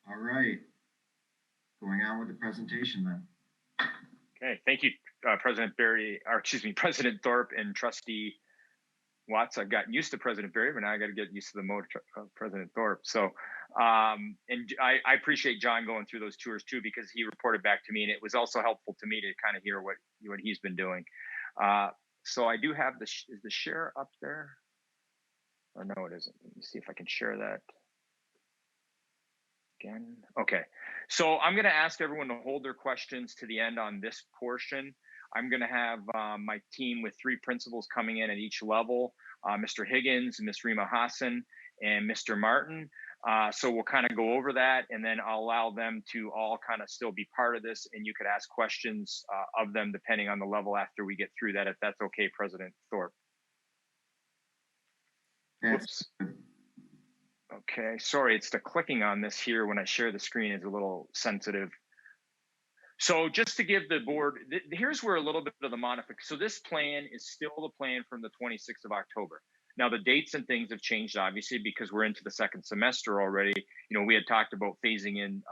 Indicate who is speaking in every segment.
Speaker 1: All right, going on with the presentation then.
Speaker 2: Okay, thank you, President Barry, or excuse me, President Thorpe and Trustee Watts. I've gotten used to President Barry, but now I got to get used to the mode of President Thorpe. So, and I appreciate John going through those tours too, because he reported back to me, and it was also helpful to me to kind of hear what he's been doing. So I do have is the share up there? Or no, it isn't. Let me see if I can share that again. Okay, so I'm going to ask everyone to hold their questions to the end on this portion. I'm going to have my team with 3 principals coming in at each level, Mr. Higgins, Ms. Rima Hassan, and Mr. Martin. So we'll kind of go over that, and then I'll allow them to all kind of still be part of this, and you could ask questions of them depending on the level after we get through that, if that's okay, President Thorpe. Whoops. Okay, sorry, it's the clicking on this here when I share the screen is a little sensitive. So just to give the board, here's where a little bit of the modification. So this plan is still the plan from the 26th of October. Now the dates and things have changed, obviously, because we're into the second semester already. You know, we had talked about phasing in,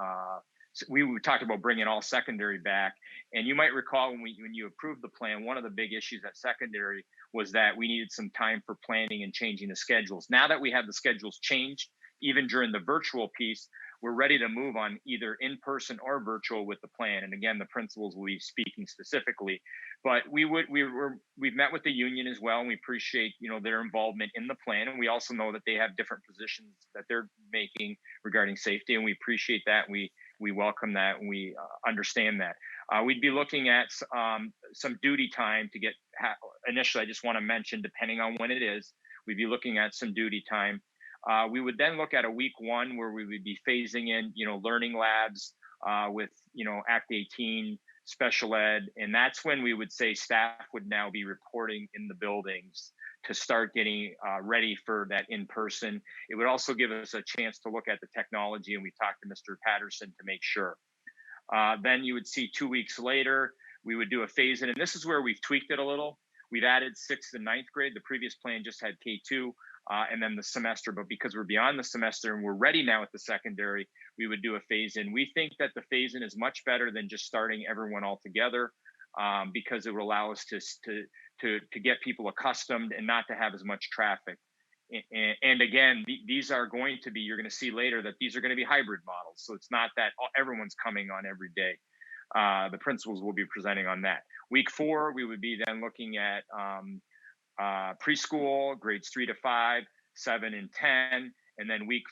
Speaker 2: we talked about bringing all secondary back. And you might recall when you approved the plan, one of the big issues at secondary was that we needed some time for planning and changing the schedules. Now that we have the schedules changed, even during the virtual piece, we're ready to move on either in person or virtual with the plan. And again, the principals will be speaking specifically, but we've met with the union as well, and we appreciate, you know, their involvement in the plan. And we also know that they have different positions that they're making regarding safety, and we appreciate that. We welcome that, and we understand that. We'd be looking at some duty time to get, initially, I just want to mention, depending on when it is, we'd be looking at some duty time. We would then look at a week 1 where we would be phasing in, you know, learning labs with, you know, Act 18, special ed. And that's when we would say staff would now be reporting in the buildings to start getting ready for that in person. It would also give us a chance to look at the technology, and we talked to Mr. Patterson to make sure. Then you would see 2 weeks later, we would do a phase in, and this is where we've tweaked it a little. We've added 6th and 9th grade. The previous plan just had K2. And then the semester, but because we're beyond the semester and we're ready now at the secondary, we would do a phase in. We think that the phase in is much better than just starting everyone all together, because it will allow us to get people accustomed and not to have as much traffic. And again, these are going to be, you're going to see later that these are going to be hybrid models. So it's not that everyone's coming on every day. The principals will be presenting on that. Week 4, we would be then looking at preschool, grades 3 to 5, 7 and 10. And then week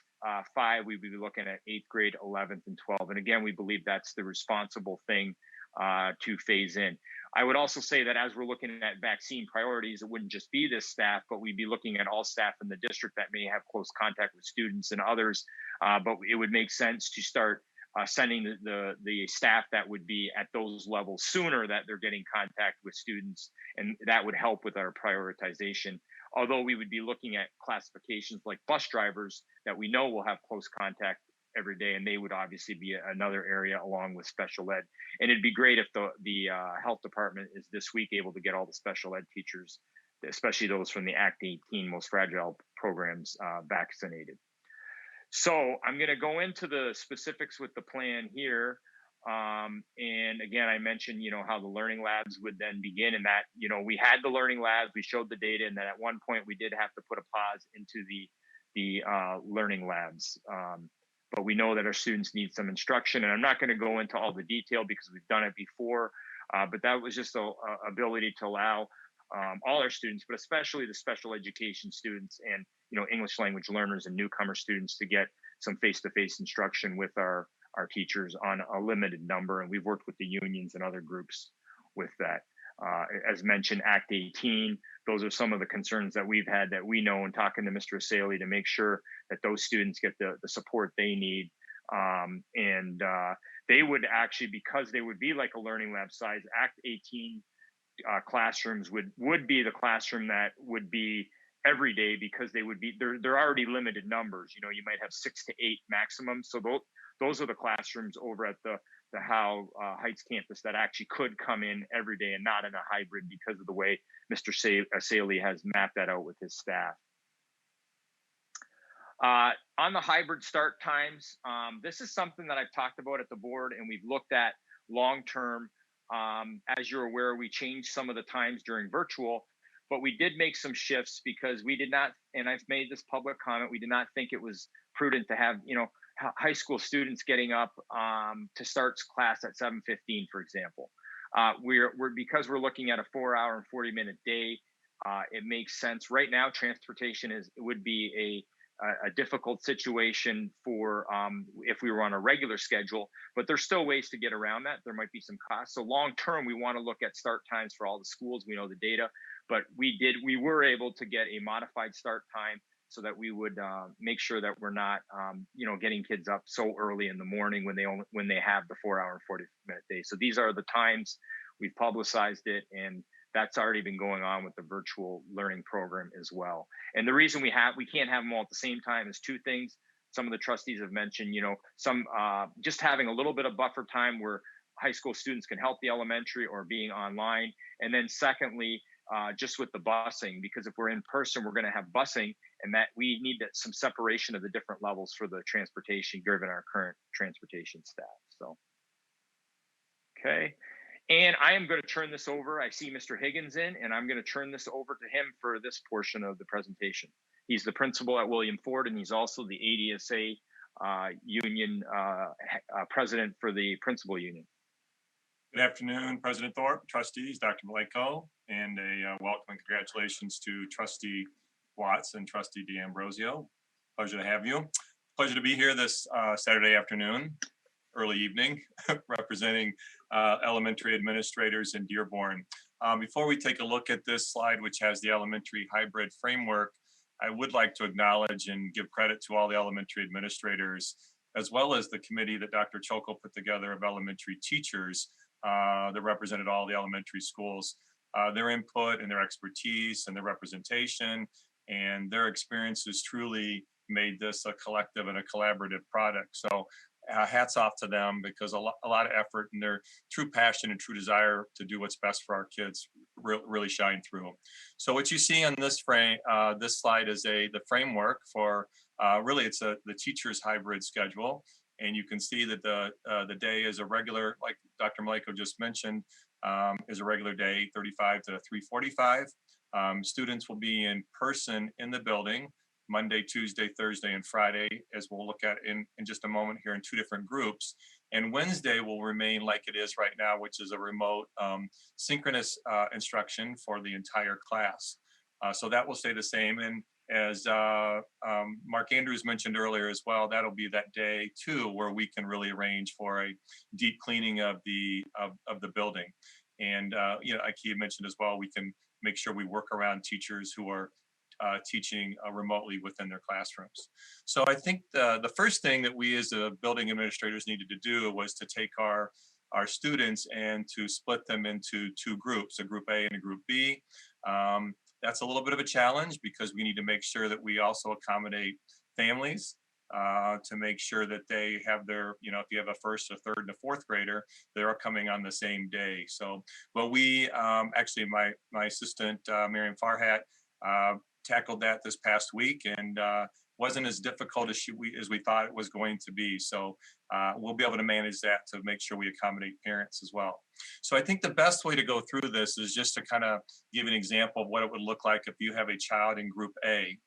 Speaker 2: 5, we would be looking at 8th grade, 11th and 12th. And again, we believe that's the responsible thing to phase in. I would also say that as we're looking at vaccine priorities, it wouldn't just be this staff, but we'd be looking at all staff in the district that may have close contact with students and others. But it would make sense to start sending the staff that would be at those levels sooner, that they're getting contact with students, and that would help with our prioritization. Although we would be looking at classifications like bus drivers that we know will have close contact every day, and they would obviously be another area along with special ed. And it'd be great if the health department is this week able to get all the special ed teachers, especially those from the Act 18 most fragile programs, vaccinated. So I'm going to go into the specifics with the plan here. And again, I mentioned, you know, how the learning labs would then begin, and that, you know, we had the learning labs, we showed the data, and then at one point we did have to put a pause into the learning labs. But we know that our students need some instruction, and I'm not going to go into all the detail because we've done it before, but that was just a ability to allow all our students, but especially the special education students and, you know, English language learners and newcomer students, to get some face-to-face instruction with our teachers on a limited number. And we've worked with the unions and other groups with that. As mentioned, Act 18, those are some of the concerns that we've had, that we know, in talking to Mr. Asali, to make sure that those students get the support they need. And they would actually, because they would be like a learning lab size, Act 18 classrooms would be the classroom that would be every day, because they would be, they're already limited numbers. You know, you might have 6 to 8 maximum. So those are the classrooms over at the Howe Heights campus that actually could come in every day and not in a hybrid, because of the way Mr. Asali has mapped that out with his staff. On the hybrid start times, this is something that I've talked about at the board, and we've looked at long term. As you're aware, we changed some of the times during virtual, but we did make some shifts because we did not, and I've made this public comment, we did not think it was prudent to have, high school students getting up to start class at 7:15, for example. We're because we're looking at a 4 hour and 40-minute day. It makes sense right now. Transportation would be a difficult situation for if we were on a regular schedule, but there's still ways to get around that. There might be some costs. So long term, we want to look at start times for all the schools. We know the data, but we were able to get a modified start time so that we would make sure that we're not getting kids up so early in the morning when they have the 4 hour and 40-minute day. So these are the times. We've publicized it, and that's already been going on with the virtual learning program as well. And the reason we can't have them all at the same time is two things. Some of the trustees have mentioned, some just having a little bit of buffer time where high school students can help the elementary or being online. And then secondly, just with the busing, because if we're in person, we're going to have busing, and that we need some separation of the different levels for the transportation, given our current transportation staff. So, okay. And I am going to turn this over. I see Mr. Higgins in, and I'm going to turn this over to him for this portion of the presentation. He's the principal at William Ford, and he's also the ADSA union president for the principal union.
Speaker 3: Good afternoon, President Thorpe, trustees, Dr. Maleko, and a welcome and congratulations to Trustee Watts and Trustee D'Ambrosio. Pleasure to have you. Pleasure to be here this Saturday afternoon, early evening, representing elementary administrators in Dearborn. Before we take a look at this slide, which has the elementary hybrid framework, I would like to acknowledge and give credit to all the elementary administrators, as well as the committee that Dr. Choko put together of elementary teachers that represented all the elementary schools. Their input and their expertise and their representation and their experiences truly made this a collective and a collaborative product. So hats off to them, because a lot of effort and their true passion and true desire to do what's best for our kids really shine through. So what you see on this this slide is the framework for really it's the teacher's hybrid schedule. And you can see that the day is a regular, like Dr. Maleko just mentioned, is a regular day, 35 to 3:45. Students will be in person in the building Monday, Tuesday, Thursday, and Friday, as we'll look at in just a moment here in two different groups. And Wednesday will remain like it is right now, which is a remote synchronous instruction for the entire class. So that will stay the same. And as Mark Andrews mentioned earlier as well, that'll be that day too, where we can really arrange for a deep cleaning of the building. And like he mentioned as well, we can make sure we work around teachers who are teaching remotely within their classrooms. So I think the first thing that we as building administrators needed to do was to take our students and to split them into two groups, a group A and a group B. That's a little bit of a challenge because we need to make sure that we also accommodate families to make sure that they have their, if you have a first, a third, and a fourth grader, they're coming on the same day. So, well, we actually, my assistant, Miriam Farhat, tackled that this past week, and wasn't as difficult as we thought it was going to be. So we'll be able to manage that to make sure we accommodate parents as well. So I think the best way to go through this is just to kind of give an example of what it would look like if you have a child in group A.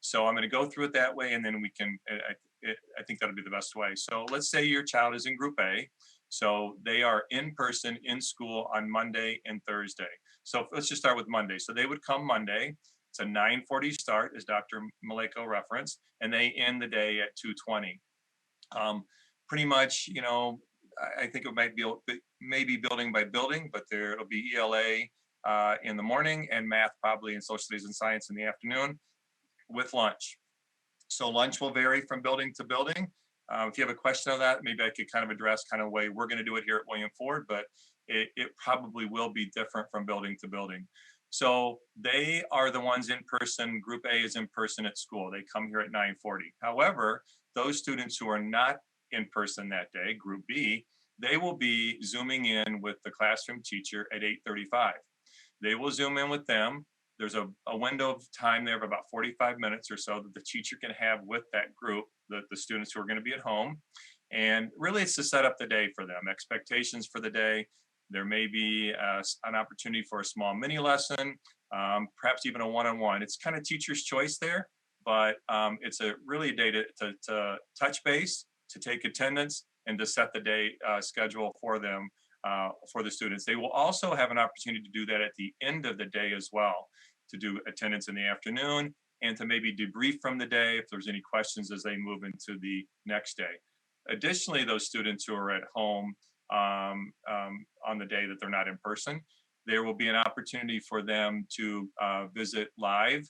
Speaker 3: So I'm going to go through it that way, and then we can, I think that'll be the best way. So let's say your child is in group A. So they are in person in school on Monday and Thursday. So let's just start with Monday. So they would come Monday. It's a 9:40 start, as Dr. Maleko referenced, and they end the day at 2:20. Pretty much, I think it might be maybe building by building, but it'll be ELA in the morning and math probably and social studies and science in the afternoon with lunch. So lunch will vary from building to building. If you have a question on that, maybe I could kind of address kind of the way we're going to do it here at William Ford, but it probably will be different from building to building. So they are the ones in person. Group A is in person at school. They come here at 9:40. However, those students who are not in person that day, Group B, they will be Zooming in with the classroom teacher at 8:35. They will Zoom in with them. there's a window of time there of about 45 minutes or so that the teacher can have with that group, the students who are going to be at home. And really it's to set up the day for them, expectations for the day. There may be an opportunity for a small mini lesson, perhaps even a one-on-one. It's kind of teacher's choice there, but it's really a day to touch base, to take attendance, and to set the day schedule for them, for the students. They will also have an opportunity to do that at the end of the day as well, to do attendance in the afternoon and to maybe debrief from the day if there's any questions as they move into the next day. Additionally, those students who are at home on the day that they're not in person, there will be an opportunity for them to visit live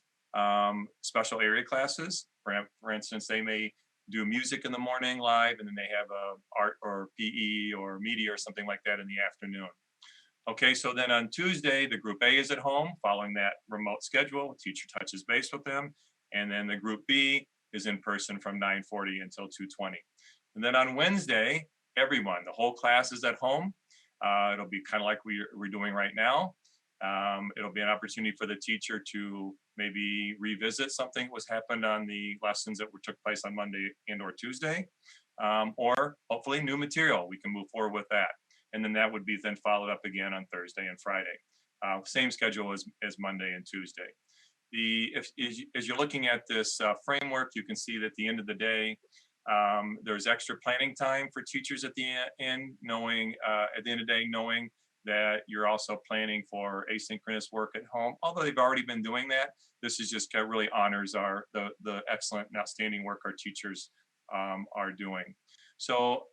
Speaker 3: special area classes. For instance, they may do music in the morning live, and then they have art or PE or media or something like that in the afternoon. Okay, so then on Tuesday, the group A is at home following that remote schedule. The teacher touches base with them. And then the group B is in person from 9:40 until 2:20. And then on Wednesday, everyone, the whole class is at home. It'll be kind of like we're doing right now. It'll be an opportunity for the teacher to maybe revisit something that was happened on the lessons that took place on Monday and or Tuesday, or hopefully new material. We can move forward with that. And then that would be then followed up again on Thursday and Friday. Same schedule as Monday and Tuesday. As you're looking at this framework, you can see that at the end of the day, there's extra planning time for teachers at the end, knowing at the end of the day, knowing that you're also planning for asynchronous work at home. Although they've already been doing that, this is just really honors the excellent and outstanding work our teachers are doing. So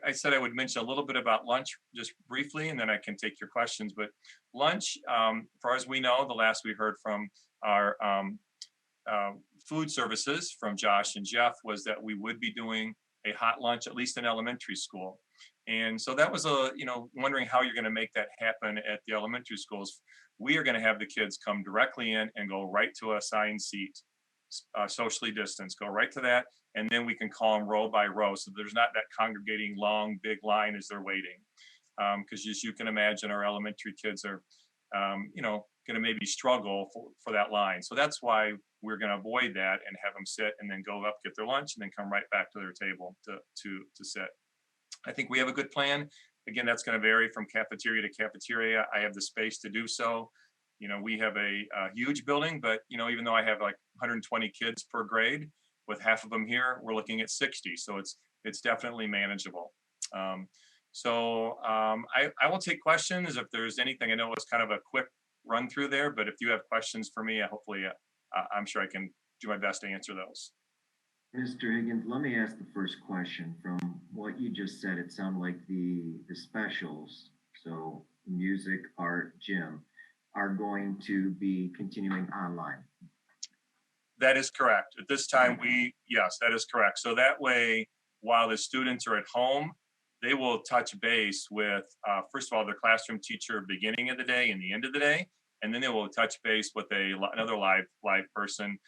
Speaker 3: I said I would mention a little bit about lunch just briefly, and then I can take your questions. But lunch, as far as we know, the last we heard from our food services from Josh and Jeff was that we would be doing a hot lunch, at least in elementary school. And so that was wondering how you're going to make that happen at the elementary schools. We are going to have the kids come directly in and go right to a assigned seat, socially distanced, go right to that. And then we can call them row by row. So there's not that congregating long, big line as they're waiting. Because as you can imagine, our elementary kids are, going to maybe struggle for that line. So that's why we're going to avoid that and have them sit and then go up, get their lunch, and then come right back to their table to sit. I think we have a good plan. Again, that's going to vary from cafeteria to cafeteria. I have the space to do so. We have a huge building, but, even though I have like 120 kids per grade, with half of them here, we're looking at 60. So it's definitely manageable. I will take questions if there's anything. I know it's kind of a quick run through there, but if you have questions for me, hopefully I'm sure I can do my best to answer those.
Speaker 1: Mr. Higgins, let me ask the first question. From what you just said, it sounded like the specials, so music, art, gym, are going to be continuing online.
Speaker 3: That is correct. At this time, yes, that is correct. So that way, while the students are at home, they will touch base with, first of all, their classroom teacher beginning of the day and the end of the day, and then they will touch base with another live person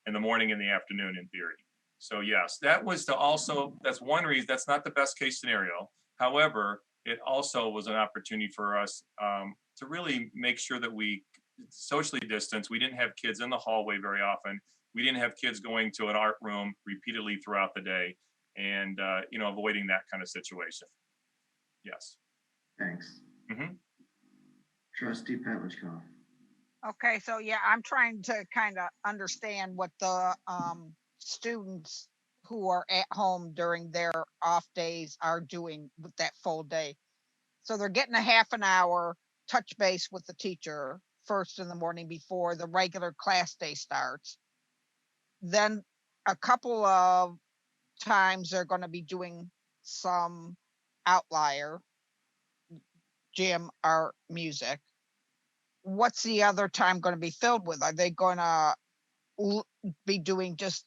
Speaker 3: in the morning and the afternoon in theory. So yes, that's one reason. That's not the best case scenario. However, it also was an opportunity for us to really make sure that we socially distance. We didn't have kids in the hallway very often. We didn't have kids going to an art room repeatedly throughout the day, and avoiding that kind of situation. Yes.
Speaker 1: Thanks.
Speaker 3: Mm-hmm.
Speaker 1: Trustee Petlicoff.
Speaker 4: Okay, so yeah, I'm trying to kind of understand what the students who are at home during their off days are doing with that full day. So they're getting a half an hour touch base with the teacher first in the morning before the regular class day starts. Then a couple of times they're going to be doing some outlier, gym, art, music. What's the other time going to be filled with? Are they going to be doing just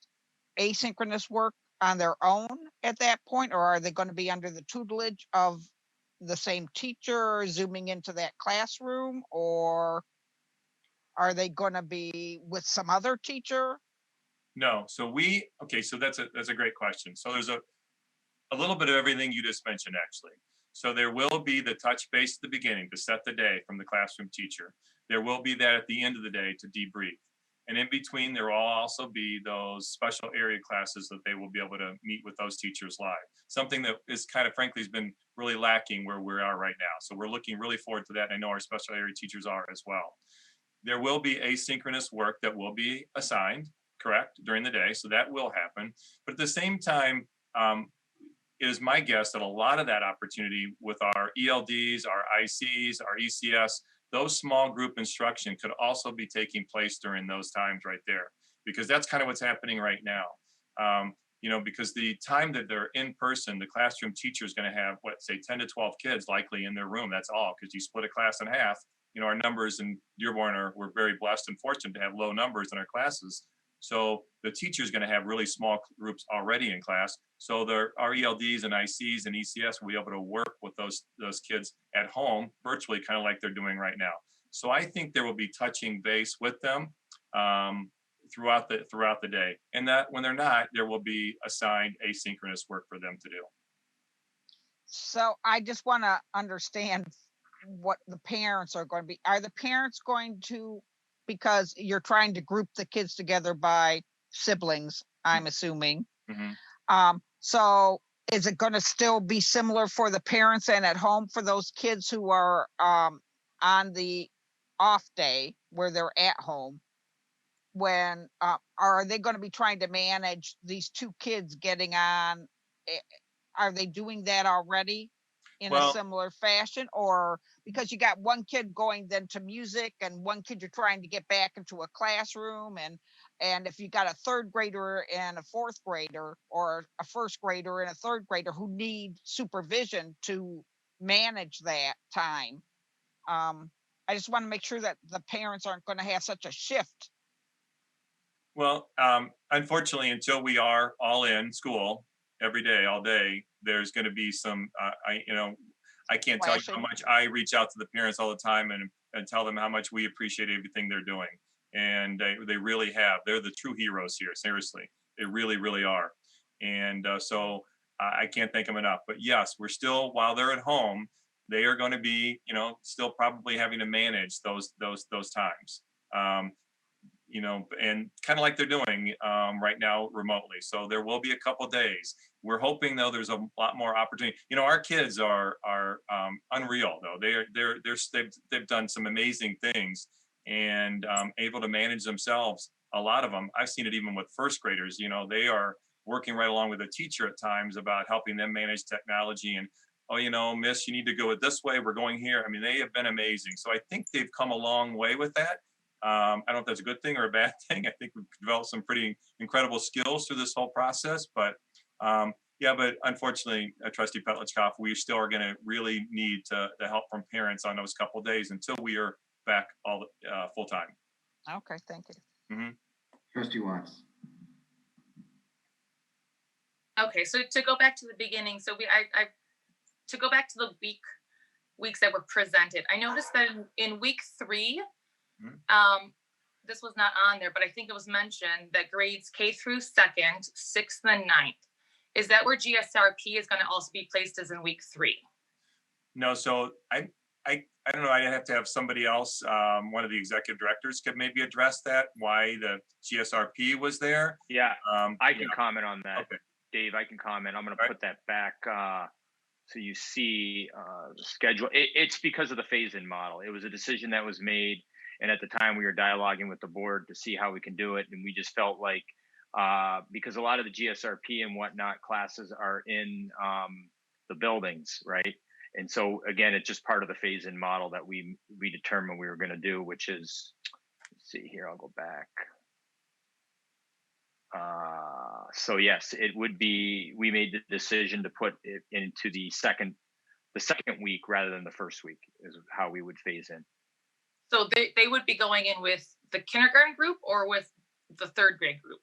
Speaker 4: asynchronous work on their own at that point, or are they going to be under the tutelage of the same teacher zooming into that classroom, or are they going to be with some other teacher?
Speaker 3: No. So that's a great question. So there's a little bit of everything you just mentioned, actually. So there will be the touch base at the beginning to set the day from the classroom teacher. There will be that at the end of the day to debrief. And in between, there will also be those special area classes that they will be able to meet with those teachers live. Something that is kind of frankly has been really lacking where we are right now. So we're looking really forward to that. I know our special area teachers are as well. There will be asynchronous work that will be assigned, correct, during the day. So that will happen. But at the same time, it is my guess that a lot of that opportunity with our ELDs, our ICs, our ECS, those small group instruction could also be taking place during those times right there, because that's kind of what's happening right now. Because the time that they're in person, the classroom teacher is going to have, say 10 to 12 kids likely in their room. That's all, because you split a class in half. Our numbers in Dearborn we're very blessed and fortunate to have low numbers in our classes. So the teacher is going to have really small groups already in class. So our ELDs and ICs and ECS will be able to work with those kids at home virtually, kind of like they're doing right now. So I think there will be touching base with them throughout the day, and that when they're not, there will be assigned asynchronous work for them to do.
Speaker 4: So I just want to understand what the parents are going to be. Are the parents going to, because you're trying to group the kids together by siblings, I'm assuming.
Speaker 3: Mm-hmm.
Speaker 4: So is it going to still be similar for the parents and at home for those kids who are on the off day where they're at home? When are they going to be trying to manage these two kids getting on? Are they doing that already in a similar fashion, or because you got one kid going then to music and one kid you're trying to get back into a classroom, and if you got a third grader and a fourth grader, or a first grader and a third grader who need supervision to manage that time, I just want to make sure that the parents aren't going to have such a shift.
Speaker 3: Well, unfortunately, until we are all in school every day, all day, there's going to be some, I can't tell you how much I reach out to the parents all the time and tell them how much we appreciate everything they're doing. And they really have. They're the true heroes here, seriously. They really, really are. And so I can't thank them enough. But yes, we're still, while they're at home, they are going to be, still probably having to manage those times. And kind of like they're doing right now remotely. So there will be a couple days. We're hoping though there's a lot more opportunity. Our kids are unreal though. They've done some amazing things and able to manage themselves. A lot of them, I've seen it even with first graders. They are working right along with a teacher at times about helping them manage technology and, miss, you need to go it this way. We're going here. I mean, they have been amazing. So I think they've come a long way with that. I don't know if that's a good thing or a bad thing. I think we've developed some pretty incredible skills through this whole process. But but unfortunately, Trustee Petlichkoff, we still are going to really need the help from parents on those couple of days until we are back all full time.
Speaker 4: Okay, thank you.
Speaker 3: Mm-hmm.
Speaker 1: Trustee Watts.
Speaker 5: Okay, so to go back to the beginning, so to go back to the weeks that were presented, I noticed that in week 3. This was not on there, but I think it was mentioned that grades K through 2nd, 6th, and 9th. Is that where GSRP is going to also be placed as in week 3?
Speaker 3: No, so I don't know. I'd have to have somebody else, one of the executive directors, could maybe address that. Why the GSRP was there?
Speaker 2: Yeah, I can comment on that.
Speaker 3: Okay.
Speaker 2: Dave, I can comment. I'm going to put that back so you see the schedule. It's because of the phase-in model. It was a decision that was made. And at the time we were dialoguing with the board to see how we can do it. And we just felt like, because a lot of the GSRP and whatnot classes are in the buildings, right? And so again, it's just part of the phase-in model that we determined we were going to do, which is, let's see here, I'll go back. So yes, it would be, we made the decision to put it into the second week rather than the first week is how we would phase in.
Speaker 5: So they would be going in with the kindergarten group or with the 3rd grade group?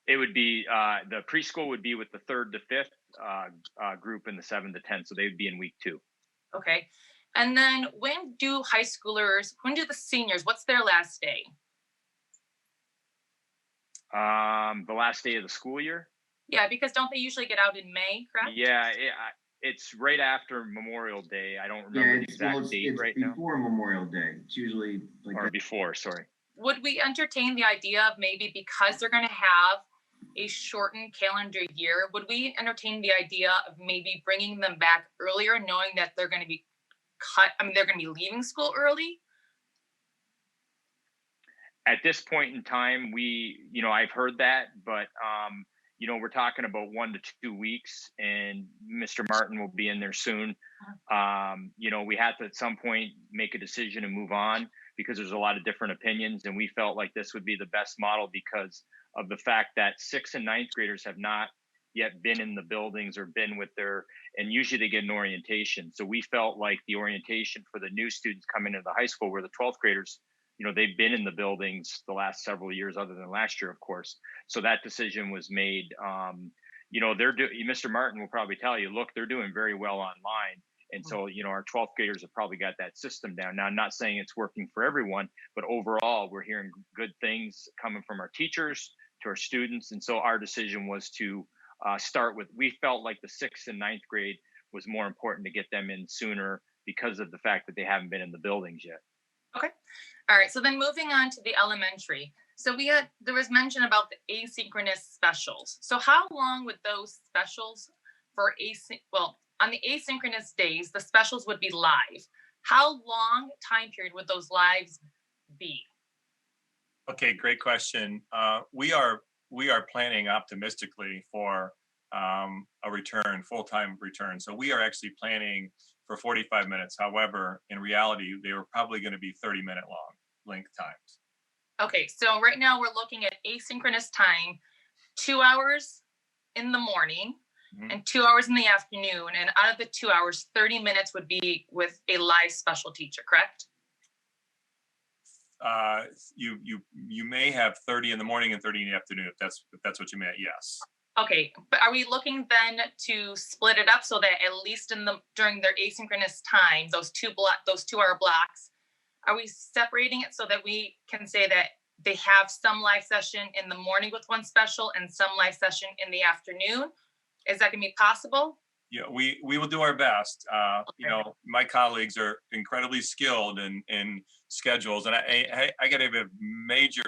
Speaker 2: It would be, the preschool would be with the 3rd to 5th group and the 7 to 10. So they would be in week 2.
Speaker 5: Okay. And then when do the seniors, what's their last day?
Speaker 2: The last day of the school year?
Speaker 5: Yeah, because don't they usually get out in May, correct?
Speaker 2: Yeah, It's right after Memorial Day. I don't
Speaker 1: Yeah,
Speaker 2: remember the
Speaker 1: it's, well,
Speaker 2: exact date
Speaker 1: it's
Speaker 2: right now,
Speaker 1: before Memorial Day. It's usually like
Speaker 2: or before, sorry.
Speaker 5: Would we entertain the idea of maybe, because they're going to have a shortened calendar year, would we entertain the idea of maybe bringing them back earlier, knowing that they're going to be they're going to be leaving school early?
Speaker 2: At this point in time, I've heard that, but we're talking about 1 to 2 weeks, and Mr. Martin will be in there soon. We have to at some point make a decision and move on, because there's a lot of different opinions, and we felt like this would be the best model because of the fact that 6th and 9th graders have not yet been in the buildings or been with and usually they get an orientation. So we felt like the orientation for the new students coming into the high school, where the 12th graders, they've been in the buildings the last several years, other than last year, of course. So that decision was made. Mr. Martin will probably tell you, look, they're doing very well online. And so, our 12th graders have probably got that system down. Now, I'm not saying it's working for everyone, but overall, we're hearing good things coming from our teachers to our students. And so our decision was to we felt like the 6th and 9th grade was more important to get them in sooner because of the fact that they haven't been in the buildings yet.
Speaker 5: Okay. All right. So then moving on to the elementary. So there was mention about the asynchronous specials. So how long would those specials on the asynchronous days, the specials would be live. How long time period would those lives be?
Speaker 3: Okay, great question. We are planning optimistically for a return, full-time return. So we are actually planning for 45 minutes. However, in reality, they were probably going to be 30-minute long length times.
Speaker 5: Okay, so right now we're looking at asynchronous time, 2 hours in the morning and 2 hours in the afternoon. And out of the 2 hours, 30 minutes would be with a live special teacher, correct?
Speaker 3: You may have 30 in the morning and 30 in the afternoon, if that's what you meant. Yes.
Speaker 5: Okay, but are we looking then to split it up so that at least during their asynchronous time, those 2 hour blocks, are we separating it so that we can say that they have some live session in the morning with one special and some live session in the afternoon? Is that going to be possible?
Speaker 3: Yeah, we will do our best.
Speaker 5: Okay.
Speaker 3: My colleagues are incredibly skilled in schedules, and I got to give major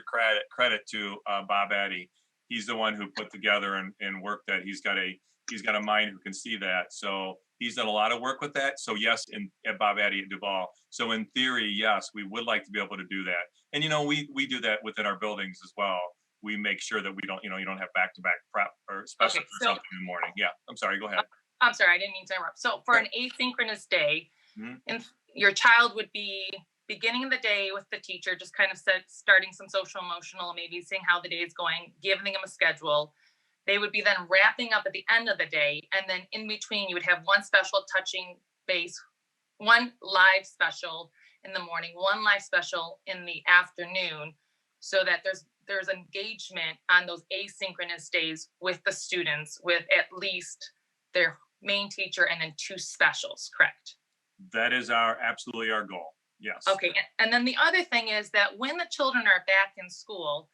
Speaker 3: credit to Bob Addy. He's the one who put together and worked that. He's got a mind who can see that. So he's done a lot of work with that. So yes, at Bob Addy at Duval. So in theory, yes, we would like to be able to do that. And we do that within our buildings as well. We make sure that we don't you don't have back-to-back prep or special or something in the morning. Yeah, I'm sorry. Go ahead.
Speaker 5: I'm sorry, I didn't mean to interrupt. So for an asynchronous day, and your child would be beginning the day with the teacher, just kind of starting some social emotional, maybe seeing how the day is going, giving them a schedule. They would be then wrapping up at the end of the day. And then in between, you would have one special touching base, one live special in the morning, one live special in the afternoon, so that there's engagement on those asynchronous days with the students, with at least their main teacher and then 2 specials, correct?
Speaker 3: That is absolutely our goal. Yes.
Speaker 5: Okay. And then the other thing is that when the children are back in school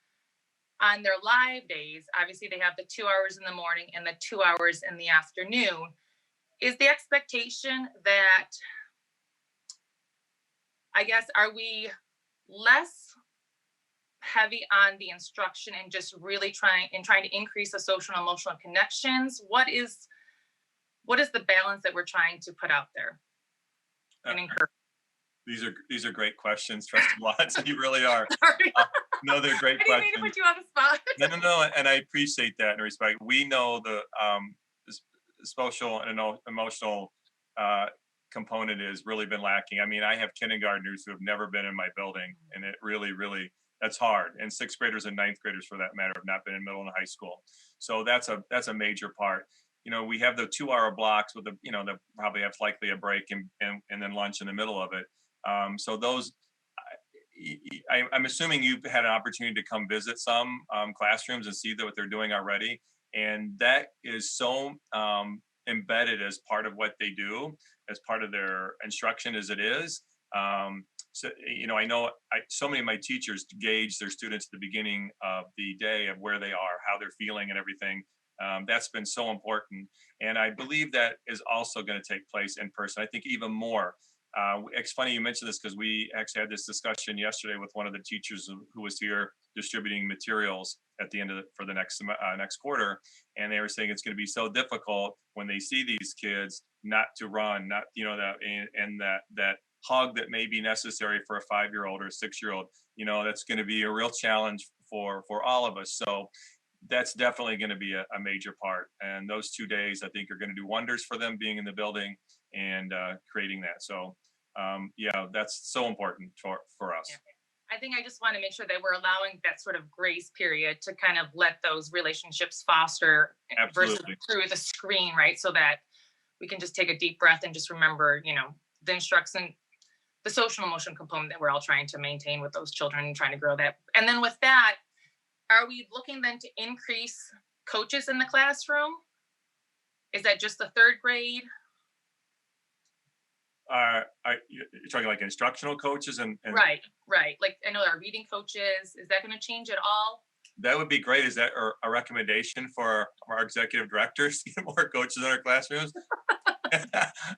Speaker 5: on their live days, obviously they have the 2 hours in the morning and the 2 hours in the afternoon. Is the expectation that, I guess, are we less heavy on the instruction and just really trying to increase the social and emotional connections? What is the balance that we're trying to put out there and encourage?
Speaker 3: These are great questions, Trustee Watts. You really are.
Speaker 5: Sorry.
Speaker 3: No, they're great
Speaker 5: I
Speaker 3: questions.
Speaker 5: didn't mean to put you on the spot.
Speaker 3: No, and I appreciate that and respect. We know the social and emotional component has really been lacking. I mean, I have kindergartners who have never been in my building, and it really, that's hard. And 6th graders and 9th graders, for that matter, have not been in middle and high school. So that's a major part. We have the 2 hour blocks with that probably have likely a break and then lunch in the middle of it. So those, I'm assuming you've had an opportunity to come visit some classrooms and see what they're doing already. And that is so embedded as part of what they do, as part of their instruction as it is. So, I know so many of my teachers gauge their students at the beginning of the day of where they are, how they're feeling and everything. That's been so important. And I believe that is also going to take place in person. I think even more. It's funny you mentioned this because we actually had this discussion yesterday with one of the teachers who was here distributing materials at the end of for the next quarter, and they were saying it's going to be so difficult when they see these kids not to run, not that and that hug that may be necessary for a 5-year-old or a 6-year-old. That's going to be a real challenge for all of us. So that's definitely going to be a major part. And those 2 days, I think, are going to do wonders for them being in the building and creating that. So, yeah, that's so important for us.
Speaker 5: Yeah. I think I just want to make sure that we're allowing that sort of grace period to kind of let those relationships foster versus
Speaker 3: Absolutely.
Speaker 5: through the screen, right? So that we can just take a deep breath and just remember, the instruction, the social emotional component that we're all trying to maintain with those children and trying to grow that. And then with that, are we looking then to increase coaches in the classroom? Is that just the third grade?
Speaker 3: You're talking like instructional coaches and
Speaker 5: Right. Like I know our reading coaches. Is that going to change at all?
Speaker 3: That would be great. Is that a recommendation for our executive directors to get more coaches in our classrooms?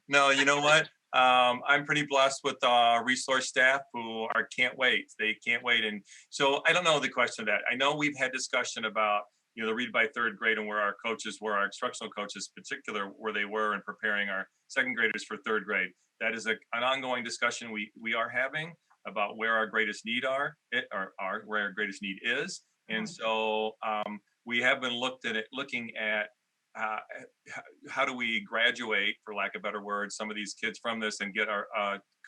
Speaker 3: No, you know what? I'm pretty blessed with resource staff who can't wait. They can't wait. And so I don't know the question of that. I know we've had discussion about, the read by third grade and where our coaches were, our instructional coaches in particular, where they were in preparing our second graders for third grade. That is an ongoing discussion we are having about where our greatest need where our greatest need is. And so we have been looking at how do we graduate, for lack of better words, some of these kids from this and get our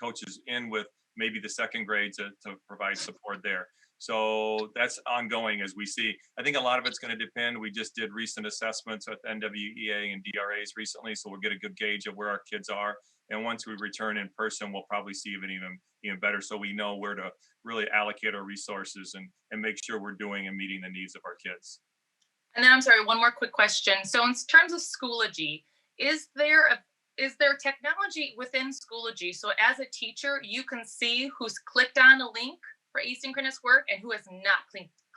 Speaker 3: coaches in with maybe the second grade to provide support there. So that's ongoing as we see. I think a lot of it's going to depend. We just did recent assessments with NWEA and DRAs recently, so we'll get a good gauge of where our kids are. And once we return in person, we'll probably see even better, so we know where to really allocate our resources and make sure we're doing and meeting the needs of our kids.
Speaker 5: And then I'm sorry, one more quick question. So in terms of Schoology, is there technology within Schoology so as a teacher you can see who's clicked on a link for asynchronous work and who has not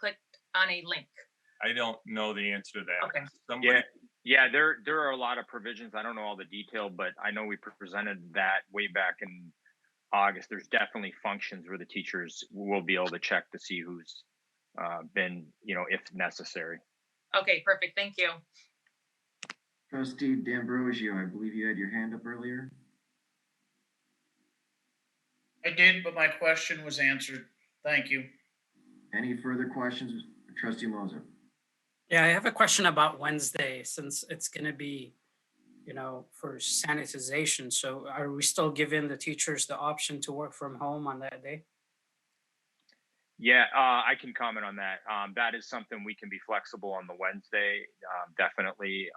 Speaker 5: clicked on a link?
Speaker 3: I don't know the answer to that.
Speaker 5: Okay.
Speaker 2: Yeah, there are a lot of provisions. I don't know all the detail, but I know we presented that way back in August. There's definitely functions where the teachers will be able to check to see who's been, if necessary.
Speaker 5: Okay, perfect. Thank you.
Speaker 1: Trustee D'Ambrosio, I believe you had your hand up earlier.
Speaker 6: I did, but my question was answered. Thank you.
Speaker 1: Any further questions, Trustee Moser?
Speaker 7: Yeah, I have a question about Wednesday, since it's going to be, for sanitization. So are we still giving the teachers the option to work from home on that day?
Speaker 2: Yeah, I can comment on that. That is something we can be flexible on the Wednesday, definitely.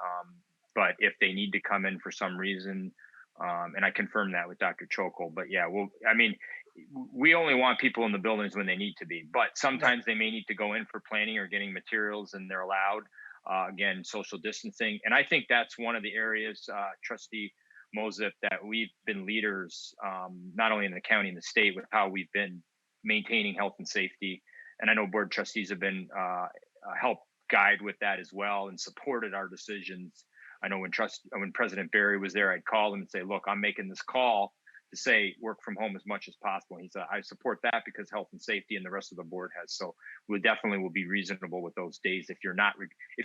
Speaker 2: But if they need to come in for some reason, and I confirmed that with Dr. Chokol, but yeah, we only want people in the buildings when they need to be, but sometimes they may need to go in for planning or getting materials and they're allowed, again, social distancing. And I think that's one of the areas, Trustee Mosip, that we've been leaders, not only in the county and the state, with how we've been maintaining health and safety. And I know board trustees have been helped guide with that as well and supported our decisions. I know when President Barry was there, I'd call him and say, look, I'm making this call to say work from home as much as possible. And he said, I support that because health and safety and the rest of the board has. So we definitely will be reasonable with those days. If you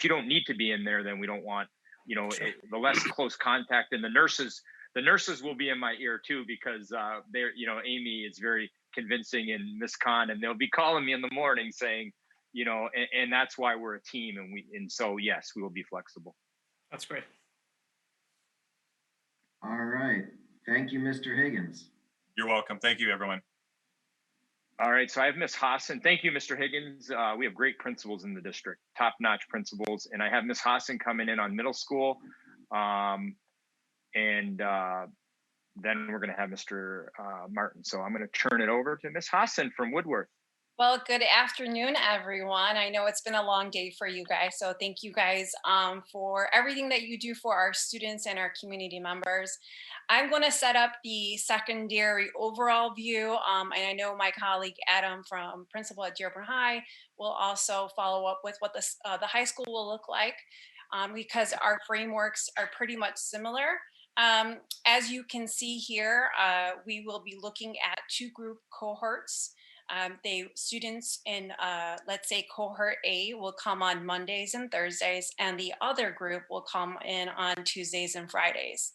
Speaker 2: don't need to be in there, then we don't want, the less close contact. And the nurses will be in my ear too, because they're, Amy is very convincing, and Miss Khan, and they'll be calling me in the morning saying, and that's why we're a team. And so, yes, we will be flexible.
Speaker 7: That's great.
Speaker 1: All right. Thank you, Mr. Higgins.
Speaker 3: You're welcome. Thank you, everyone.
Speaker 2: All right. So I have Miss Hassan. Thank you, Mr. Higgins. We have great principals in the district, top-notch principals. And I have Miss Hassan coming in on middle school. And then we're going to have Mr. Martin. So I'm going to turn it over to Miss Hassan from Woodworth.
Speaker 8: Well, good afternoon, everyone. I know it's been a long day for you guys, so thank you guys for everything that you do for our students and our community members. I'm going to set up the secondary overall view, and I know my colleague Adam, principal at Dearborn High, will also follow up with what the high school will look like. because our frameworks are pretty much similar. As you can see here, we will be looking at 2 group cohorts. Students in, let's say, cohort A will come on Mondays and Thursdays, and the other group will come in on Tuesdays and Fridays.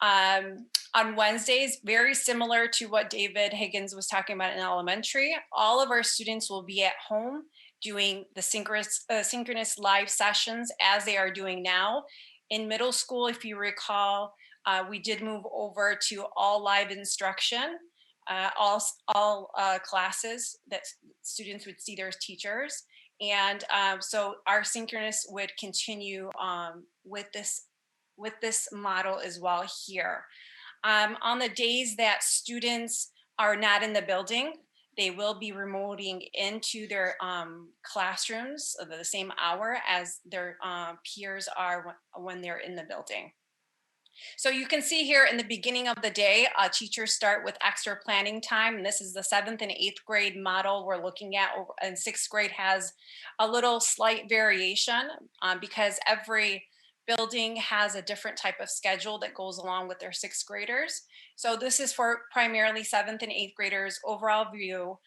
Speaker 8: On Wednesdays, very similar to what David Higgins was talking about in elementary, all of our students will be at home doing the synchronous live sessions as they are doing now. In middle school, if you recall, we did move over to all live instruction, all classes that students would see their teachers. And so our synchronous would continue with this model as well here. On the days that students are not in the building, they will be remoting into their classrooms at the same hour as their peers are when they're in the building. So you can see here in the beginning of the day, teachers start with extra planning time. And this is the 7th and 8th grade model we're looking at. And 6th grade has a little slight variation because every building has a different type of schedule that goes along with their 6th graders. So this is for primarily 7th and 8th graders overall view.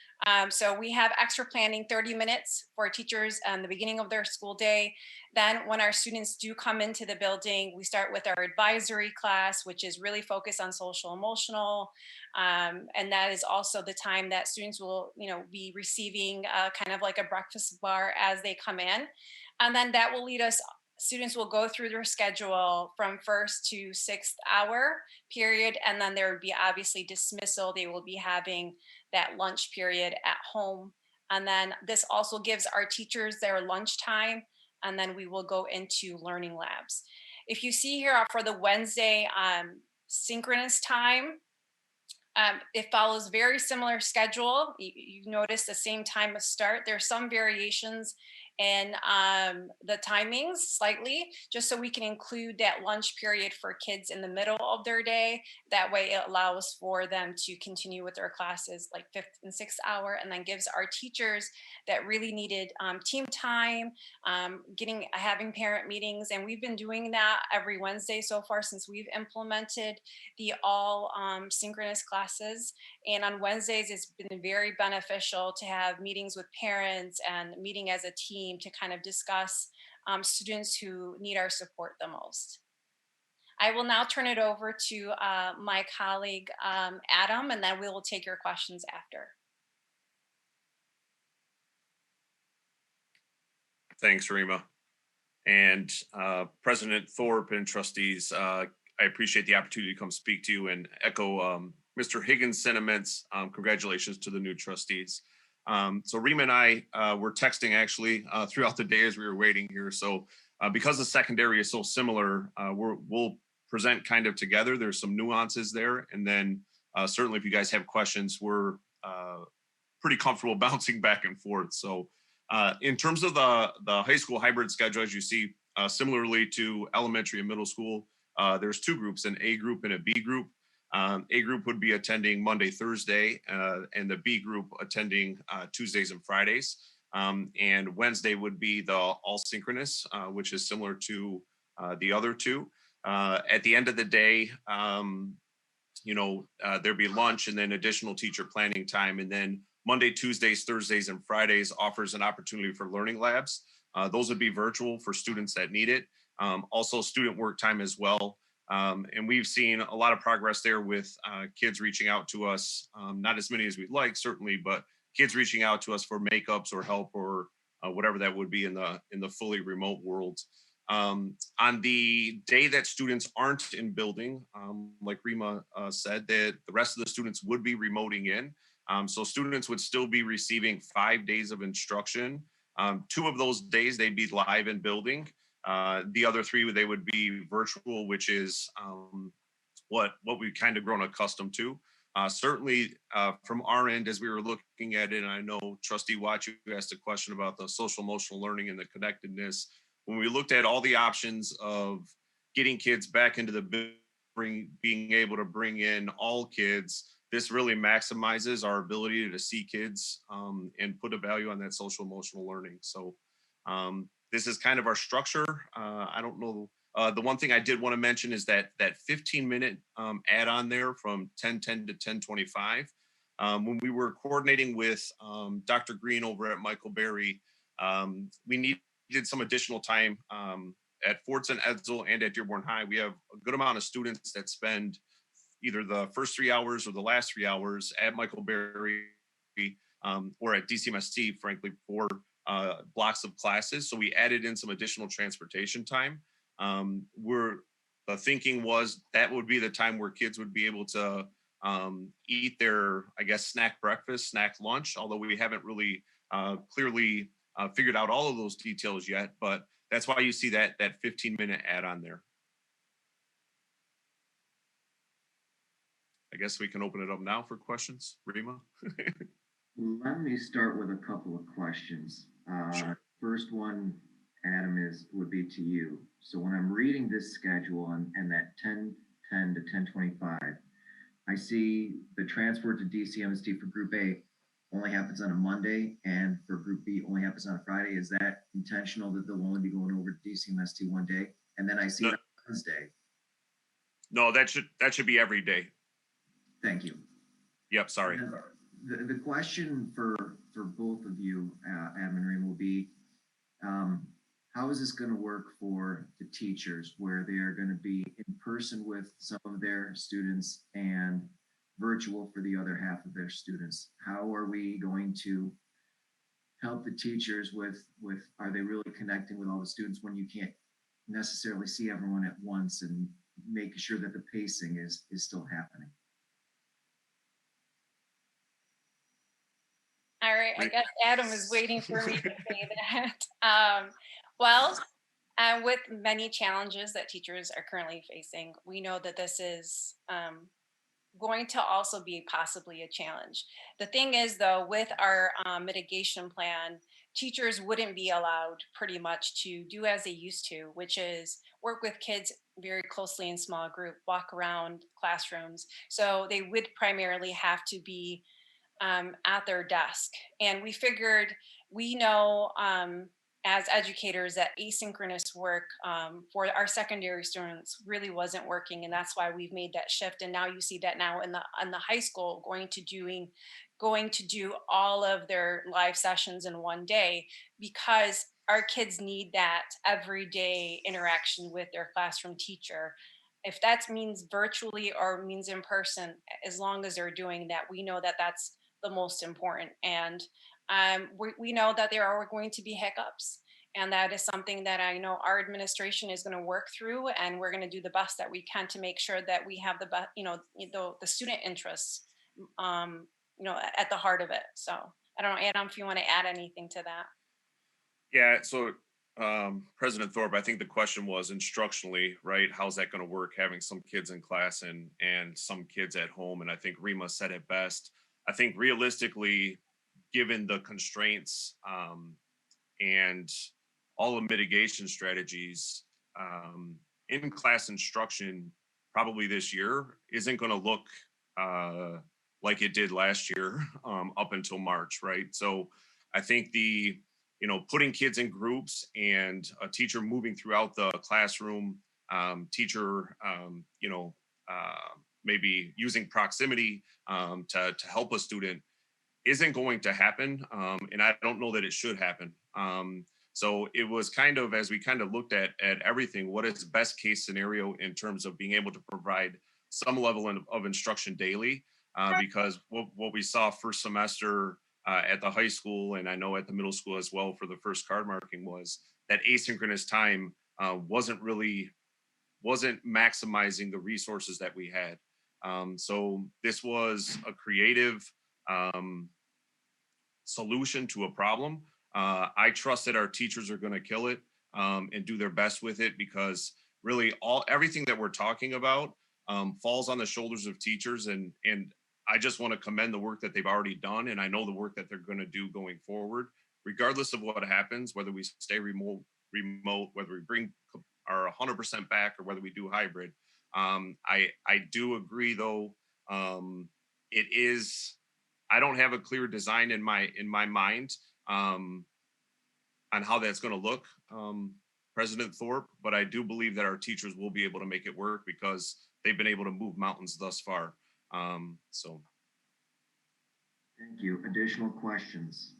Speaker 8: So we have extra planning 30 minutes for teachers in the beginning of their school day. Then when our students do come into the building, we start with our advisory class, which is really focused on social emotional. And that is also the time that students will, be receiving kind of like a breakfast bar as they come in. And then that will lead us, students will go through their schedule from 1st to 6th hour period. And then there would be obviously dismissal. They will be having that lunch period at home. And then this also gives our teachers their lunchtime. And then we will go into learning labs. If you see here for the Wednesday synchronous time, it follows very similar schedule. You notice the same time of start. There's some variations in the timings slightly, just so we can include that lunch period for kids in the middle of their day. That way it allows for them to continue with their classes like 5th and 6th hour, and then gives our teachers that really needed team time, having parent meetings. And we've been doing that every Wednesday so far since we've implemented the all synchronous classes. And on Wednesdays, it's been very beneficial to have meetings with parents and meeting as a team to kind of discuss students who need our support the most. I will now turn it over to my colleague, Adam, and then we will take your questions after.
Speaker 9: Thanks, Rima. And President Thorpe and trustees, I appreciate the opportunity to come speak to you and echo Mr. Higgins' sentiments. Congratulations to the new trustees. So Rima and I were texting actually throughout the day as we were waiting here. So because the secondary is so similar, we'll present kind of together. There's some nuances there. And then certainly if you guys have questions, we're pretty comfortable bouncing back and forth. So in terms of the high school hybrid schedule, as you see, similarly to elementary and middle school, there's 2 groups, an A group and a B group. A group would be attending Monday, Thursday, and the B group attending Tuesdays and Fridays. And Wednesday would be the all synchronous, which is similar to the other 2. At the end of the day, there'd be lunch and then additional teacher planning time. And then Monday, Tuesdays, Thursdays, and Fridays offers an opportunity for learning labs. Those would be virtual for students that need it. Also student work time as well. And we've seen a lot of progress there with kids reaching out to us, not as many as we'd like, certainly, but kids reaching out to us for makeups or help or whatever that would be in the fully remote world. On the day that students aren't in building, like Rima said, that the rest of the students would be remoting in. So students would still be receiving 5 days of instruction. 2 of those days they'd be live in building. The other 3, they would be virtual, which is what we've kind of grown accustomed to. Certainly from our end, as we were looking at it, and I know Trustee Watt, you asked a question about the social emotional learning and the connectedness. When we looked at all the options of getting kids back into the building, being able to bring in all kids, this really maximizes our ability to see kids and put a value on that social emotional learning. So this is kind of our structure. I don't know. The one thing I did want to mention is that 15-minute add-on there from 10:10 to 10:25. When we were coordinating with Dr. Green over at Michael Berry, we needed some additional time at Fordson Edsel and at Dearborn High. We have a good amount of students that spend either the first 3 hours or the last 3 hours at Michael Berry or at DCMST, frankly, for blocks of classes. So we added in some additional transportation time. The thinking was that would be the time where kids would be able to eat their, I guess, snack breakfast, snack lunch, although we haven't really clearly figured out all of those details yet, but that's why you see that 15-minute add-on there. I guess we can open it up now for questions. Rima?
Speaker 1: Let me start with a couple of questions.
Speaker 9: Sure.
Speaker 1: First one, Adam, would be to you. So when I'm reading this schedule and that 10:10 to 10:25, I see the transfer to DCMST for Group A only happens on a Monday, and for Group B only happens on a Friday. Is that intentional that they'll only be going over to DCMST one day? And then I see it on Wednesday.
Speaker 9: No, that should be every day.
Speaker 1: Thank you.
Speaker 9: Yep, sorry.
Speaker 1: The question for both of you, Adam and Reem, will be, how is this going to work for the teachers, where they are going to be in person with some of their students and virtual for the other half of their students? How are we going to help the teachers with are they really connecting with all the students when you can't necessarily see everyone at once, and making sure that the pacing is still happening?
Speaker 8: All right, I guess Adam is waiting for me to say that. Well, with many challenges that teachers are currently facing, we know that this is going to also be possibly a challenge. The thing is, though, with our mitigation plan, teachers wouldn't be allowed pretty much to do as they used to, which is work with kids very closely in small group, walk around classrooms. So they would primarily have to be at their desk. And we figured, we know as educators that asynchronous work for our secondary students really wasn't working. And that's why we've made that shift. And now you see that now in the high school going to do all of their live sessions in one day, because our kids need that everyday interaction with their classroom teacher. If that means virtually or means in person, as long as they're doing that, we know that that's the most important. And we know that there are going to be hiccups, and that is something that I know our administration is going to work through, and we're going to do the best that we can to make sure that we have the best, the student interests, at the heart of it. So I don't know, Adam, if you want to add anything to that.
Speaker 9: Yeah, so President Thorpe, I think the question was instructionally, right? How's that going to work, having some kids in class and some kids at home? And I think Rima said it best. I think realistically, given the constraints and all the mitigation strategies, in-class instruction probably this year isn't going to look like it did last year up until March, right? So I think putting kids in groups and a teacher moving throughout the classroom, teacher, maybe using proximity to help a student isn't going to happen. And I don't know that it should happen. So it was kind of, as we kind of looked at everything, what is the best case scenario in terms of being able to provide some level of instruction daily? Because what we saw first semester at the high school, and I know at the middle school as well for the first card marking, was that asynchronous time wasn't maximizing the resources that we had. So this was a creative solution to a problem. I trust that our teachers are going to kill it and do their best with it, because really everything that we're talking about falls on the shoulders of teachers, and I just want to commend the work that they've already done, and I know the work that they're going to do going forward, regardless of what happens, whether we stay remote, whether we bring our 100% back, or whether we do hybrid. I do agree, though. I don't have a clear design in my mind on how that's going to look. President Thorpe, but I do believe that our teachers will be able to make it work because they've been able to move mountains thus far. So.
Speaker 1: Thank you. Additional questions?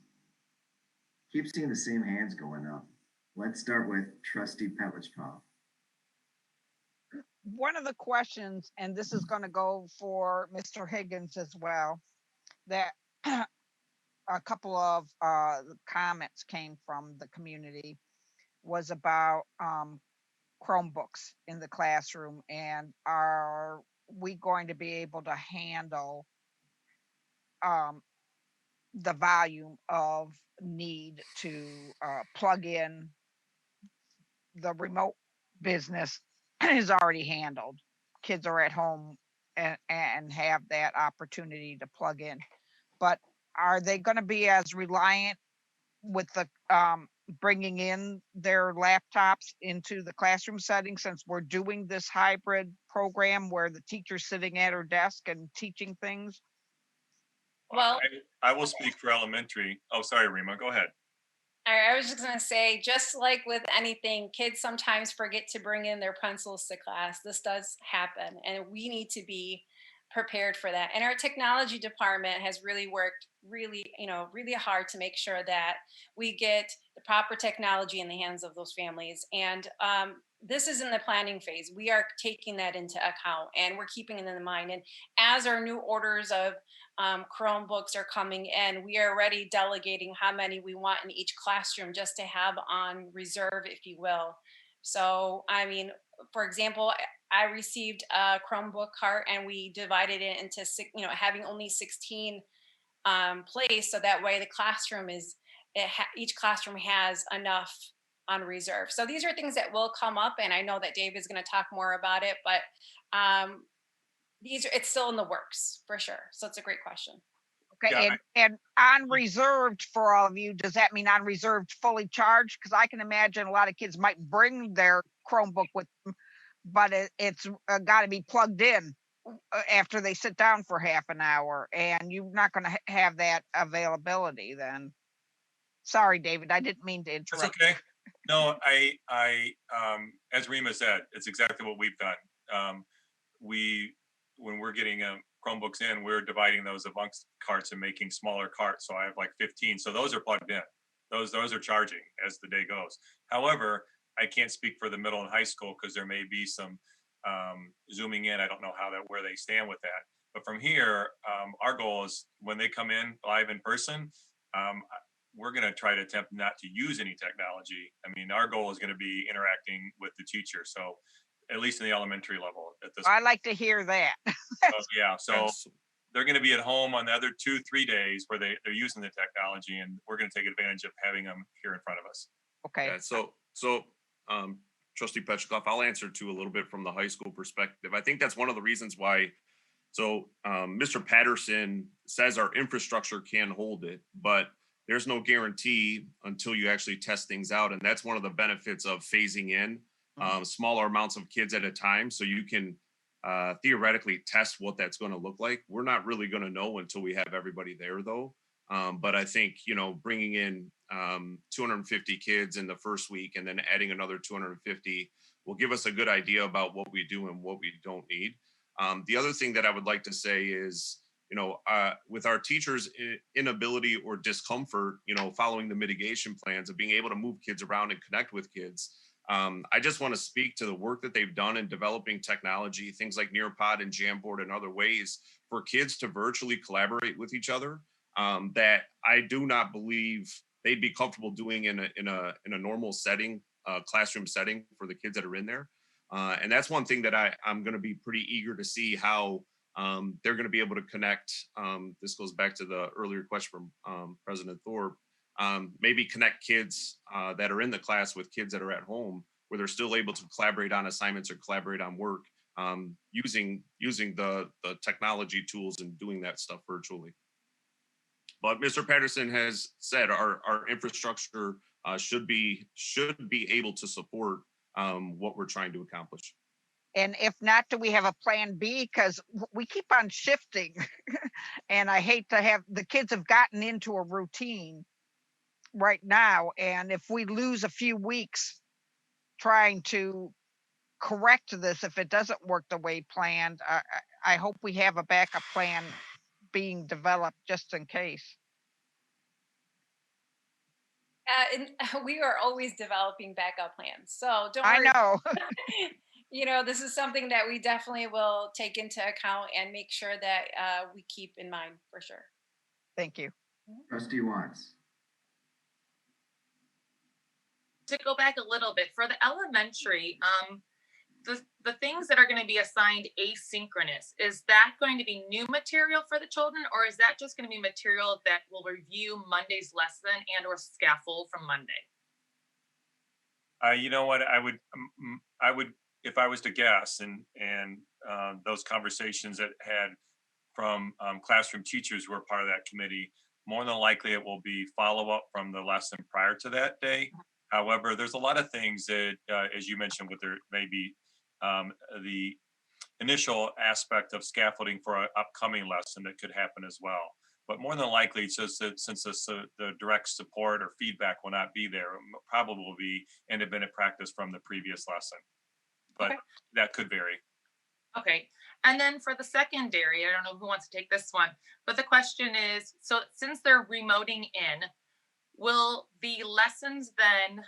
Speaker 1: Keep seeing the same hands going up. Let's start with Trustee Petlicoff.
Speaker 4: One of the questions, and this is going to go for Mr. Higgins as well, that a couple of comments came from the community was about Chromebooks in the classroom, and are we going to be able to handle the volume of need to plug in? The remote business is already handled. Kids are at home and have that opportunity to plug in. But are they going to be as reliant with the bringing in their laptops into the classroom setting, since we're doing this hybrid program where the teacher's sitting at her desk and teaching things?
Speaker 8: Well,
Speaker 3: I will speak for elementary. Oh, sorry, Rima, go ahead.
Speaker 8: I was just going to say, just like with anything, kids sometimes forget to bring in their pencils to class. This does happen, and we need to be prepared for that. And our technology department has really worked really hard to make sure that we get the proper technology in the hands of those families. And this is in the planning phase. We are taking that into account, and we're keeping it in mind. And as our new orders of Chromebooks are coming in, we are already delegating how many we want in each classroom just to have on reserve, if you will. So, I mean, for example, I received a Chromebook cart, and we divided it into having only 16 placed, so that way the classroom each classroom has enough on reserve. So these are things that will come up, and I know that Dave is going to talk more about it, but it's still in the works for sure. So it's a great question.
Speaker 4: Okay, yeah. And on reserved for all of you, does that mean on reserved fully charged? Because I can imagine a lot of kids might bring their Chromebook with them, but it's got to be plugged in after they sit down for half an hour, and you're not going to have that availability then. Sorry, David, I didn't mean to interrupt.
Speaker 3: That's okay. No, I as Rima said, it's exactly what we've done. When we're getting Chromebooks in, we're dividing those amongst carts and making smaller carts. So I have like 15. So those are plugged in. Those are charging as the day goes. However, I can't speak for the middle and high school because there may be some zooming in. I don't know where they stand with that. But from here, our goal is when they come in live in person, we're going to try to attempt not to use any technology. I mean, our goal is going to be interacting with the teacher. So at least in the elementary level at this
Speaker 4: I like to hear that.
Speaker 3: So they're going to be at home on the other 2-3 days where they're using the technology, and we're going to take advantage of having them here in front of us.
Speaker 4: Okay.
Speaker 9: Yeah, so Trustee Petlicoff, I'll answer too a little bit from the high school perspective. I think that's one of the reasons why. So Mr. Patterson says our infrastructure can hold it, but there's no guarantee until you actually test things out. And that's one of the benefits of phasing in smaller amounts of kids at a time. So you can theoretically test what that's going to look like. We're not really going to know until we have everybody there though. But I think, bringing in 250 kids in the first week and then adding another 250 will give us a good idea about what we do and what we don't need. The other thing that I would like to say is, with our teachers' inability or discomfort, following the mitigation plans of being able to move kids around and connect with kids, I just want to speak to the work that they've done in developing technology, things like Nearpod and Jamboard and other ways for kids to virtually collaborate with each other, that I do not believe they'd be comfortable doing in a normal setting, classroom setting for the kids that are in there. And that's one thing that I'm going to be pretty eager to see how they're going to be able to connect. This goes back to the earlier question from President Thorpe. Maybe connect kids that are in the class with kids that are at home, where they're still able to collaborate on assignments or collaborate on work using the technology tools and doing that stuff virtually. But Mr. Patterson has said our infrastructure should be able to support what we're trying to accomplish.
Speaker 4: And if not, do we have a plan B? Because we keep on shifting and I hate to have, the kids have gotten into a routine right now. And if we lose a few weeks trying to correct this, if it doesn't work the way planned, I hope we have a backup plan being developed just in case.
Speaker 8: And we are always developing backup plans. So don't
Speaker 4: I
Speaker 8: worry.
Speaker 4: know.
Speaker 8: This is something that we definitely will take into account and make sure that we keep in mind for sure.
Speaker 4: Thank you.
Speaker 1: Trustee Watts.
Speaker 5: To go back a little bit for the elementary, the things that are going to be assigned asynchronous, is that going to be new material for the children, or is that just going to be material that will review Monday's lesson and or scaffold from Monday?
Speaker 3: You know what, I would, if I was to guess, and those conversations that had from classroom teachers who are part of that committee, more than likely it will be follow-up from the lesson prior to that day. However, there's a lot of things that, as you mentioned, with there maybe the initial aspect of scaffolding for an upcoming lesson that could happen as well. But more than likely, it's just that since the direct support or feedback will not be there, it probably will be independent practice from the previous lesson. But
Speaker 5: Okay.
Speaker 3: that could vary.
Speaker 5: Okay. And then for the secondary, I don't know who wants to take this one, but the question is, so since they're remoting in, will the lessons then,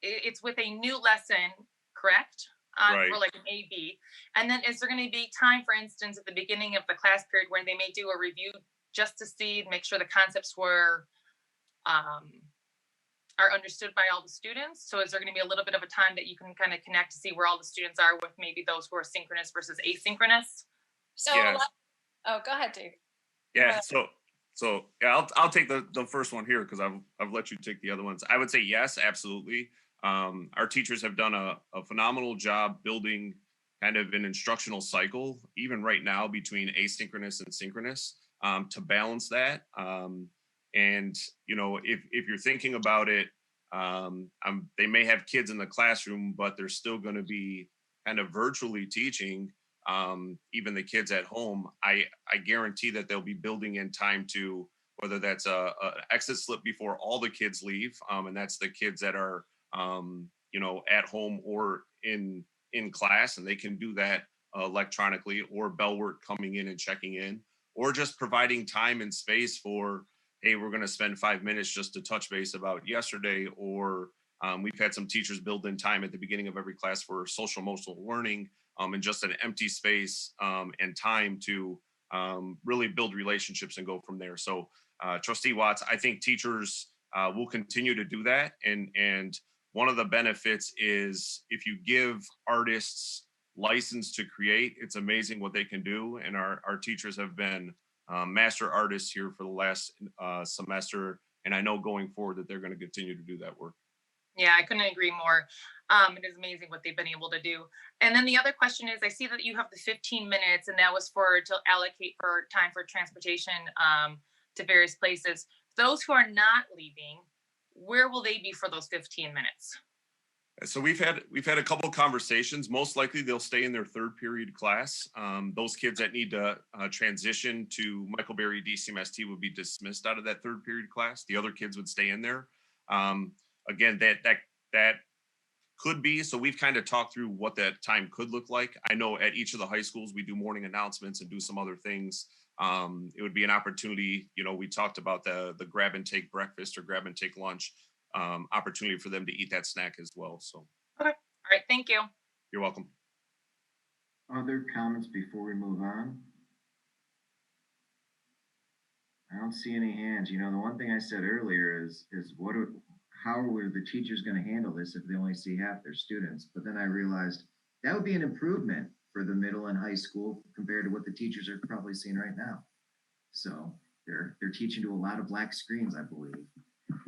Speaker 5: it's with a new lesson, correct?
Speaker 9: Right.
Speaker 5: For like an AB. And then is there going to be time, for instance, at the beginning of the class period where they may do a review just to see, make sure the concepts were, are understood by all the students? So is there going to be a little bit of a time that you can kind of connect to see where all the students are with maybe those who are synchronous versus asynchronous?
Speaker 8: So,
Speaker 9: Yeah.
Speaker 8: Oh, go ahead, Dave.
Speaker 9: Yeah. So yeah, I'll take the first one here because I've let you take the other ones. I would say yes, absolutely. Our teachers have done a phenomenal job building kind of an instructional cycle, even right now between asynchronous and synchronous, to balance that. And if you're thinking about it, they may have kids in the classroom, but they're still going to be kind of virtually teaching. Even the kids at home, I guarantee that they'll be building in time to, whether that's a exit slip before all the kids leave, and that's the kids that are at home or in class, and they can do that electronically, or bell work coming in and checking in, or just providing time and space for, hey, we're going to spend 5 minutes just to touch base about yesterday, or we've had some teachers build in time at the beginning of every class for social emotional learning, and just an empty space and time to really build relationships and go from there. So Trustee Watts, I think teachers will continue to do that. And one of the benefits is if you give artists license to create, it's amazing what they can do. And our teachers have been master artists here for the last semester. And I know going forward that they're going to continue to do that work.
Speaker 5: Yeah, I couldn't agree more. It is amazing what they've been able to do. And then the other question is, I see that you have the 15 minutes, and that was to allocate for time for transportation to various places. Those who are not leaving, where will they be for those 15 minutes?
Speaker 9: So we've had a couple of conversations. Most likely they'll stay in their third period class. Those kids that need to transition to Michael Berry DCMST would be dismissed out of that third period class. The other kids would stay in there. Again, that could be. So we've kind of talked through what that time could look like. I know at each of the high schools we do morning announcements and do some other things. It would be an opportunity. We talked about the grab and take breakfast or grab and take lunch. Opportunity for them to eat that snack as well. So
Speaker 5: okay, all right, thank you.
Speaker 9: You're welcome.
Speaker 1: Other comments before we move on? I don't see any hands. The one thing I said earlier is how are the teachers going to handle this if they only see half their students? But then I realized that would be an improvement for the middle and high school compared to what the teachers are probably seeing right now. So they're teaching to a lot of black screens, I believe.